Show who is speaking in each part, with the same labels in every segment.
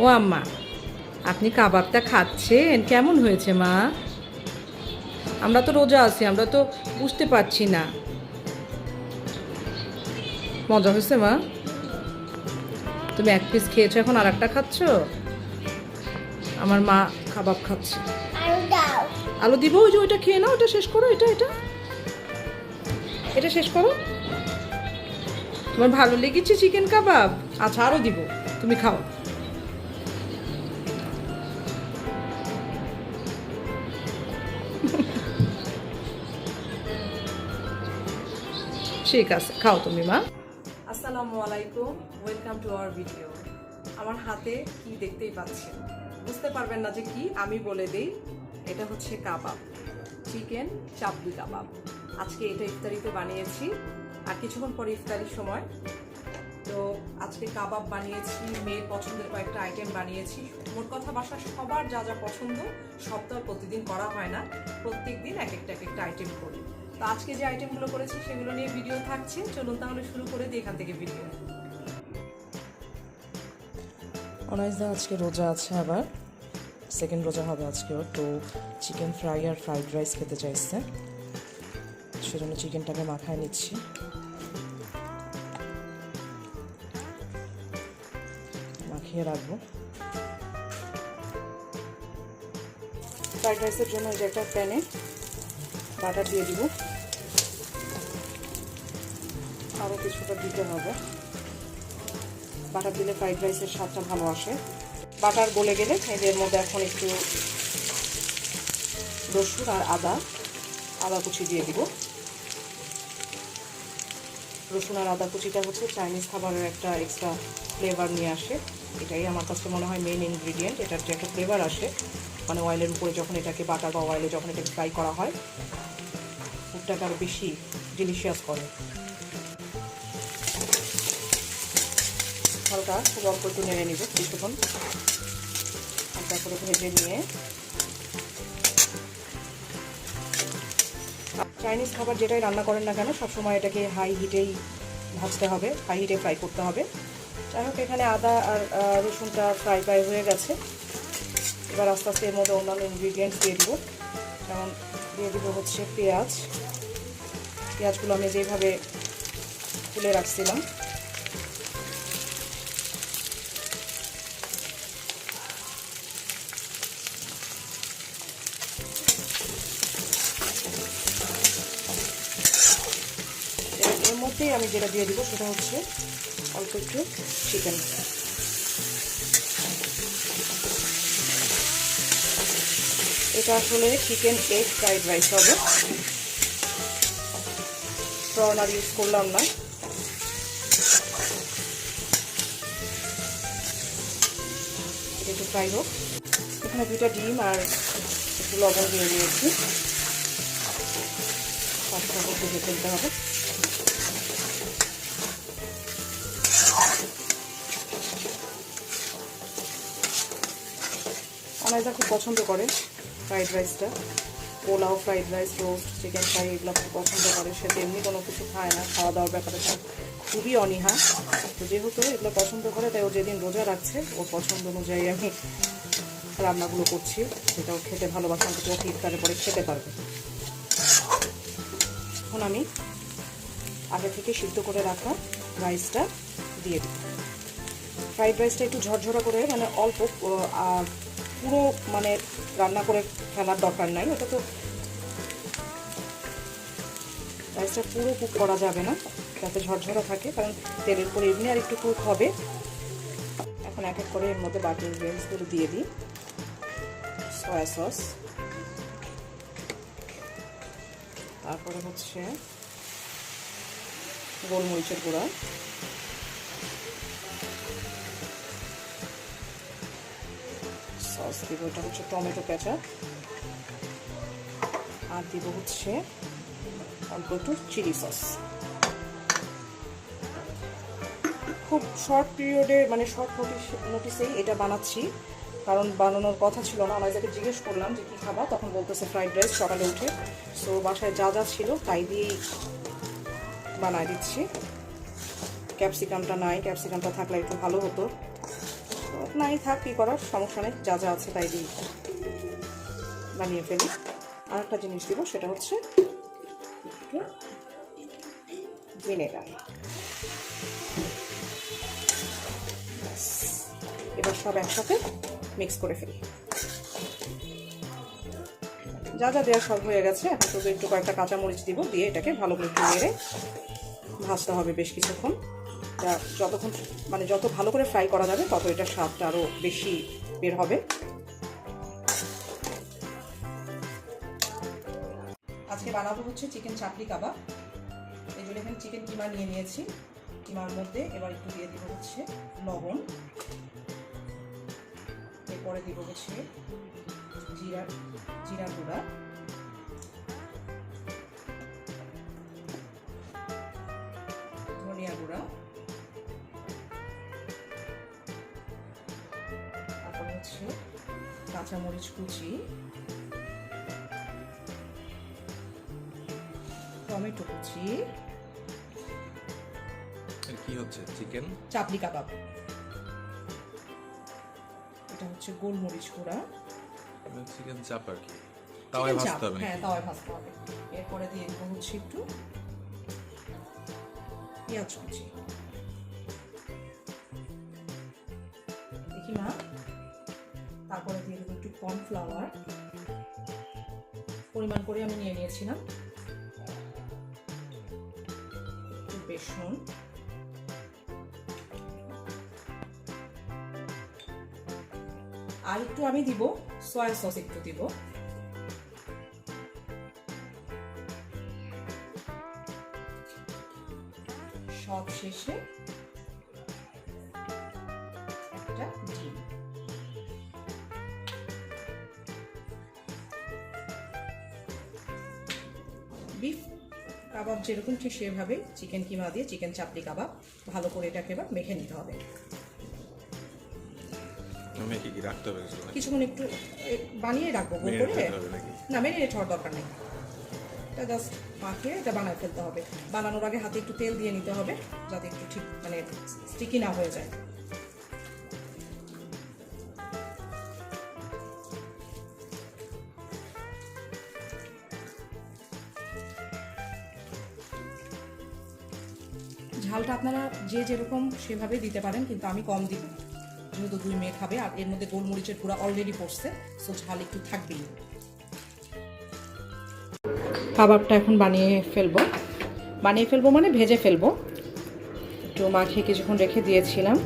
Speaker 1: ও আম্মা, আপনি কাবাবটা খাচ্ছেন? কেমন হয়েছে মা? আমরা তো রোজা আছি, আমরা তো বুঝতে পারছি না। মজা হয়েছে মা? তুমি এক পিস খেয়েছো, এখন আর একটা খাচ্ছ? আমার মা কাবাব খাচ্ছে। আলু দিব? ওই যে ওইটা খেয়ে নাও, ওটা শেষ করো, এটা এটা এটা শেষ করো। তোমার ভালো লেগেছে চিকেন কাবাব? আচ্ছা, আরও দিব, তুমি খাও। ঠিক আছে, খাও তুমি মা। আসসালামু আলাইকুম, ওয়েলকাম টু আওয়ার ভিডিও। আমার হাতে কি দেখতেই পাচ্ছেন, বুঝতে পারবেন না যে কি, আমি বলে দিই। এটা হচ্ছে কাবাব, চিকেন চাপলি কাবাব। আজকে এটা ইফতারিতে বানিয়েছি, আর কিছুক্ষণ পরে ইফতারির সময়। তো আজকে কাবাব বানিয়েছি, মেয়ের পছন্দের কয়েকটা আইটেম বানিয়েছি। মোট কথা বাসার সবার যা যা পছন্দ সব তো আর প্রতিদিন করা হয় না, প্রত্যেক দিন এক একটা আইটেম করি। তো আজকে যে আইটেমগুলো করেছি সেগুলো নিয়ে ভিডিও থাকছে। চলুন তাহলে শুরু করে দিই এখান থেকে ভিডিও। অনাইসদা আজকে রোজা আছে, আবার সেকেন্ড রোজা হবে আজকেও। তো চিকেন ফ্রাই আর ফ্রাইড রাইস খেতে চাইছে, সেজন্য চিকেনটাকে মাখায় নিচ্ছি। মাখিয়ে রাখবো। ফ্রাইড রাইসের জন্য এই যে একটা প্যানে বাটার দিয়ে দিব, আরও কিছুটা দিতে হবে। বাটার দিলে ফ্রাইড রাইসের স্বাদটা ভালো আসে। বাটার গলে গেলে এর মধ্যে এখন একটু রসুন আর আদা কুচি দিয়ে দিব। রসুন আর আদা কুচিটা হচ্ছে চাইনিজ খাবারের একটা এক্সট্রা ফ্লেভার নিয়ে আসে। এটাই আমার কাছে মনে হয় মেইন ইনগ্রিডিয়েন্ট। এটার যে একটা ফ্লেভার আসে, মানে অয়েলের উপরে যখন এটাকে বাটার বা অয়েলে যখন এটাকে ফ্রাই করা হয়, ফুডটাকে আরও বেশি ডিলিশিয়াস করে। হালকা খুব অল্প একটু নেড়ে নিব কিছুক্ষণ, হালকা করে ভেজে নিয়ে। চাইনিজ খাবার যেটাই রান্না করেন না কেন, সবসময় এটাকে হাই হিটেই ভাজতে হবে, হাই হিটে ফ্রাই করতে হবে। যাই হোক, এখানে আদা আর রসুনটা ফ্রাই হয়ে গেছে। এবার আস্তে আস্তে এর মধ্যে অন্যান্য ইনগ্রিডিয়েন্টস দিয়ে দিব। যেমন দিয়ে দিব হচ্ছে পেঁয়াজগুলো আমি যেভাবে তুলে রাখছিলাম। এর মধ্যেই আমি যেটা দিয়ে দিব সেটা হচ্ছে অল্প একটু চিকেন। এটা আসলে চিকেন এগ ফ্রাইড রাইস হবে, প্রন আর ইউজ করলাম না। এটা একটু ফ্রাই হোক। এখানে 2টা ডিম আর একটু লবণ দিয়ে নিয়েছি, পাঁচটা ভেজে ফেলতে হবে। অনেকটা খুব পছন্দ করে ফ্রাইড রাইসটা, pulao, fried rice, roast, chicken fry, এগুলো খুব পছন্দ করে। সে তেমনি কোনো কিছু খায় না, খাওয়া দাওয়ার ব্যাপারে খুবই অনীহা। তো যেহেতু এগুলো পছন্দ করে, তাই ও যেদিন রোজা রাখছে ওর পছন্দ অনুযায়ী আমি রান্নাগুলো করছি, সেটাও খেতে ভালোবাসা, অন্তত ও ইফতারের পরে খেতে পারবে। এখন আমি আগে থেকে সিদ্ধ করে রাখা রাইসটা দিয়ে দিই। ফ্রাইড রাইসটা একটু ঝরঝরা করে, মানে অল্প, পুরো মানে রান্না করে ফেলার দরকার নাই। ওটা তো রাইসটা পুরো কুক করা যাবে না, যাতে ঝরঝরা থাকে, কারণ তেলের পরে এমনি আর একটু কুক হবে। এখন এক এক করে এর মধ্যে বাকি ইনগ্রিডিয়েন্টসগুলো দিয়ে দিই। সয়া সস, তারপরে হচ্ছে গোলমরিচের গুঁড়া, সস দিব, এটা হচ্ছে টমেটো কেচাপ, আর দিব হচ্ছে অল্প একটু চিলি সস। খুব শর্ট পিরিয়ডে, মানে শর্ট নোটিসেই এটা বানাচ্ছি, কারণ বানানোর কথা ছিল না। আমাদেরকে জিজ্ঞেস করলাম যে কী খাবা, তখন বলতেছে ফ্রাইড রাইস সকালে উঠে। সো বাসায় যা যা ছিল তাই দিয়েই বানাই দিচ্ছি। ক্যাপসিকামটা নাই, ক্যাপসিকামটা থাকলে একটু ভালো হতো। নাই থাক, কী করার, সমস্যা নেই, যা যা আছে তাই দিয়ে বানিয়ে ফেলি। আর একটা জিনিস দিব, সেটা হচ্ছে একটু ভিনেগার। এবার সব একসাথে মিক্স করে ফেলি। যা যা দেওয়া সব হয়ে গেছে, এখন শুধু একটু কয়েকটা কাঁচামরিচ দিব, দিয়ে এটাকে ভালো করে একটু নেড়ে ভাজতে হবে বেশ কিছুক্ষণ। যতক্ষণ মানে যত ভালো করে ফ্রাই করা যাবে তত এটার স্বাদটা আরও বেশি বের হবে। আজকে বানাবো হচ্ছে চিকেন চাপলি কাবাব। এই জন্য এখানে চিকেন কিমা নিয়ে নিয়েছি। কিমার মধ্যে এবার একটু দিয়ে দিব হচ্ছে লবণ, এরপরে দিব হচ্ছে জিরা গুঁড়া, ধনিয়া গুঁড়া, তারপর হচ্ছে কাঁচামরিচ কুচি, টমেটো কুচি।
Speaker 2: কি হচ্ছে? চিকেন
Speaker 1: চাপলি কাবাব। এটা হচ্ছে গোলমরিচ গুঁড়া,
Speaker 2: চিকেন চাপ আর কি, তাওয়ায় ভাজতে হবে।
Speaker 1: হ্যাঁ, তাওয়ায় ভাজতে হবে। এরপরে দিয়ে দেবো হচ্ছে একটু পেঁয়াজ কুচি। দেখি মা, তারপরে দিয়ে দেবো একটু কর্নফ্লাওয়ার, পরিমাণ করে আমি নিয়ে নিয়েছিলাম, একটু বেসন, আর একটু আমি দিব সয়া সস, একটু দিব। সব শেষে একটা ডিম। বিফ কাবাব যেরকম ঠিক সেভাবে চিকেন কিমা দিয়ে চিকেন চাপলি কাবাব ভালো করে এটাকে এবার মেখে নিতে হবে। কিছুক্ষণ একটু বানিয়ে রাখবো গোল করে, না ম্যারিনেট হওয়ার দরকার নেই, এটা জাস্ট মাখিয়ে এটা বানায় ফেলতে হবে। বানানোর আগে হাতে একটু তেল দিয়ে নিতে হবে যাতে একটু ঠিক মানে স্টিকি না হয়ে যায়। ঝালটা আপনারা যে যেরকম সেভাবে দিতে পারেন, কিন্তু আমি কম দিব, যেহেতু 2 মেয়ে খাবে আর এর মধ্যে গোলমরিচের গুঁড়া অলরেডি পড়ছে, সো ঝাল একটু থাকবেই। কাবাবটা এখন বানিয়ে ফেলবো মানে ভেজে ফেলবো। একটু মাখিয়ে কিছুক্ষণ রেখে দিয়েছিলাম,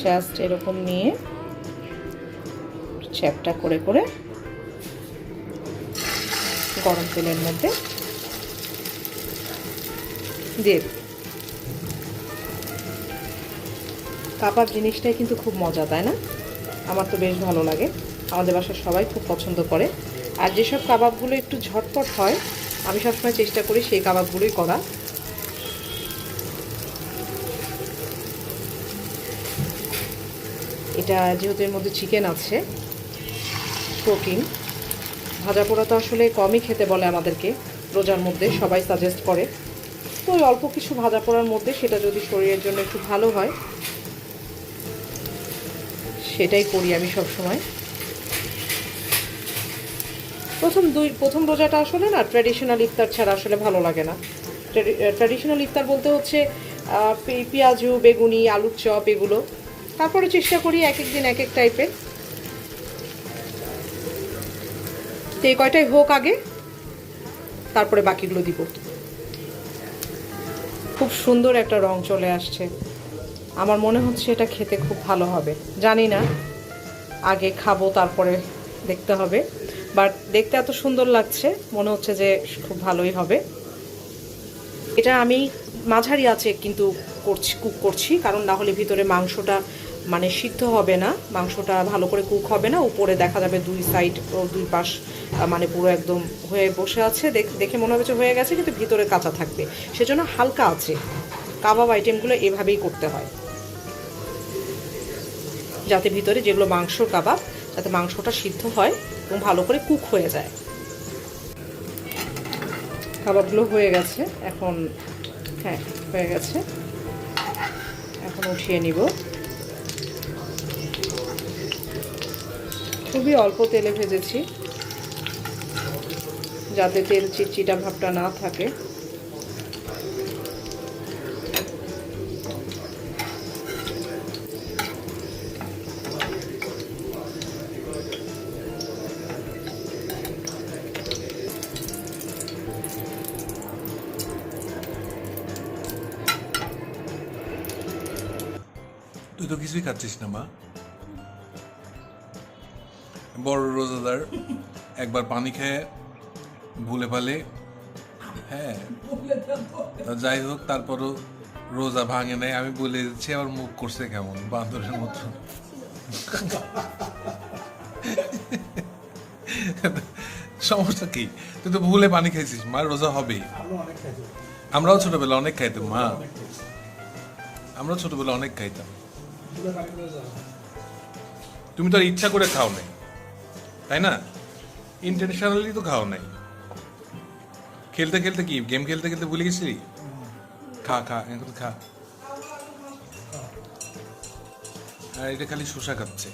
Speaker 1: জাস্ট এরকম নিয়ে চ্যাপটা করে করে গরম তেলের মধ্যে দিয়ে দিই। কাবাব জিনিসটাই কিন্তু খুব মজা, তাই না? আমার তো বেশ ভালো লাগে, আমাদের বাসার সবাই খুব পছন্দ করে। আর যেসব কাবাবগুলো একটু ঝটপট হয় আমি সবসময় চেষ্টা করি সেই কাবাবগুলোই করা। এটা যেহেতু এর মধ্যে চিকেন আছে, প্রোটিন, ভাজা পোড়া তো আসলে কমই খেতে বলে আমাদেরকে রোজার মধ্যে, সবাই সাজেস্ট করে। তো ওই অল্প কিছু ভাজা পোড়ার মধ্যে সেটা যদি শরীরের জন্য একটু ভালো হয় সেটাই করি আমি সব সময়। প্রথম রোজাটা আসলে না ট্র্যাডিশনাল ইফতার ছাড়া আসলে ভালো লাগে না। ট্র্যাডিশনাল ইফতার বলতে হচ্ছে পেঁয়াজু, বেগুনি, আলুর চপ এগুলো। তারপরে চেষ্টা করি এক এক দিন এক এক টাইপের। তো এই কয়টাই হোক আগে, তারপরে বাকিগুলো দিব। খুব সুন্দর একটা রং চলে আসছে, আমার মনে হচ্ছে এটা খেতে খুব ভালো হবে। জানি না, আগে খাবো তারপরে দেখতে হবে, বাট দেখতে এত সুন্দর লাগছে মনে হচ্ছে যে খুব ভালোই হবে। এটা আমি মাঝারি আছে কিন্তু কুক করছি, কারণ না হলে ভিতরে মাংসটা মানে সিদ্ধ হবে না, মাংসটা ভালো করে কুক হবে না। উপরে দেখা যাবে 2 সাইড ও 2 পাশ মানে পুরো একদম হয়ে বসে আছে, দেখে মনে হচ্ছে হয়ে গেছে, কিন্তু ভিতরে কাঁচা থাকবে, সেজন্য হালকা আছে। কাবাব আইটেমগুলো এভাবেই করতে হয়, যাতে ভিতরে যেগুলো মাংস কাবাব যাতে মাংসটা সিদ্ধ হয় এবং ভালো করে কুক হয়ে যায়। কাবাবগুলো হয়ে গেছে এখন, হ্যাঁ হয়ে গেছে। এখন উঠিয়ে নিব। খুবই অল্প তেলে ভেজেছি যাতে তেল চিটচিটা ভাবটা না থাকে।
Speaker 2: তুই তো কিছুই খাচ্ছিস না মা। বড় রোজাদার একবার পানি খেয়ে ভুলে ফেলে। হ্যাঁ, তা যাই হোক, তারপরও রোজা ভাঙে নাই। আমি বলে দিচ্ছি, আবার মুখ করছে কেমন বান্দরের মতো। সমস্যা কি? তুই তো ভুলে পানি খাইছিস, মা রোজা হবে। আমরাও ছোটবেলা অনেক খাইতাম মা, আমরা ছোটবেলা অনেক খাইতাম। তুমি তো আর ইচ্ছা করে খাও নাই, তাই না? ইন্টেনশনালি তো খাও নাই। খেলতে খেলতে কি গেম খেলতে খেলতে ভুলে গেছিলি? খা খা, এখন খা। আর এটা খালি শসা খাচ্ছে।